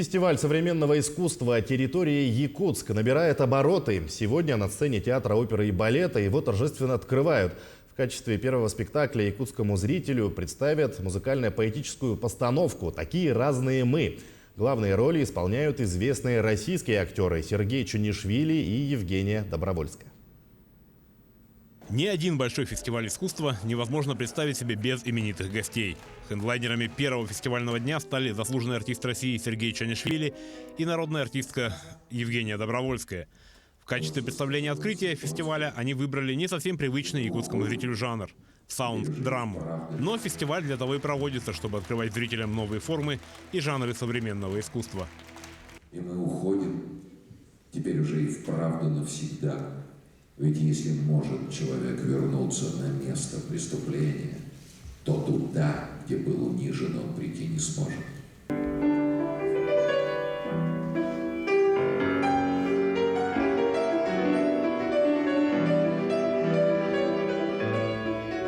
Фестиваль современного искусства «Территория Якутск» набирает обороты. Сегодня на сцене театра оперы и балета его торжественно открывают. В качестве первого спектакля якутскому зрителю представят музыкально-поэтическую постановку «Такие разные мы». Главные роли исполняют известные российские актеры Сергей Чунишвили и Евгения Добровольская. Ни один большой фестиваль искусства невозможно представить себе без именитых гостей. Хедлайнерами первого фестивального дня стали заслуженный артист России Сергей Чунишвили и народная артистка Евгения Добровольская. В качестве представления открытия фестиваля они выбрали не совсем привычный якутскому зрителю жанр – саунд-драму. Но фестиваль для того и проводится, чтобы открывать зрителям новые формы и жанры современного искусства. И мы уходим теперь уже и вправду навсегда. Ведь если может человек вернуться на место преступления, то туда, где был унижен, он прийти не сможет.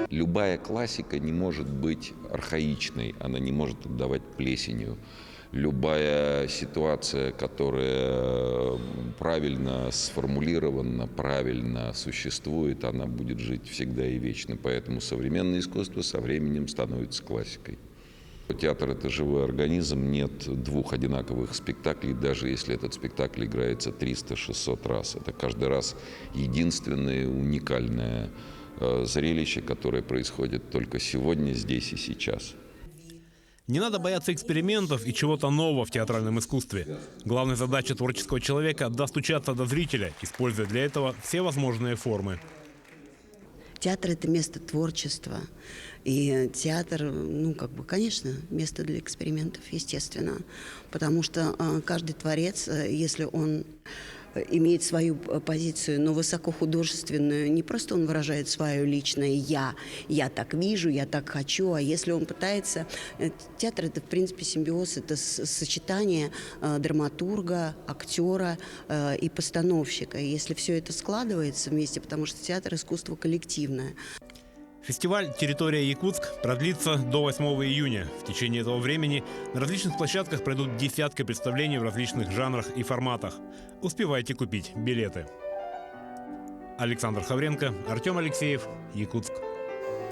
Любая классика не может быть архаичной, она не может отдавать плесенью. Любая ситуация, которая правильно сформулирована, правильно существует, она будет жить всегда и вечно. Поэтому современное искусство со временем становится классикой. Театр – это живой организм, нет двух одинаковых спектаклей, даже если этот спектакль играется 300-600 раз. Это каждый раз единственное, уникальное зрелище, которое происходит только сегодня, здесь и сейчас. Не надо бояться экспериментов и чего-то нового в театральном искусстве. Главная задача творческого человека – достучаться до зрителя, используя для этого все возможные формы. Театр – это место творчества. И театр, конечно, место для экспериментов, естественно. Потому что каждый творец, если он имеет свою позицию, но высокохудожественную, не просто он выражает свое личное «я так вижу, я так хочу», а если он пытается… Театр – это, в принципе, симбиоз, это сочетание драматурга, актера и постановщика. И если все это складывается вместе, потому что театр – искусство коллективное. Фестиваль «Территория Якутск» продлится до 8 июня. В течение этого времени на различных площадках пройдут десятки представлений в различных жанрах и форматах. Успевайте купить билеты. Александр Хавренко, Артем Алексеев, Якутск.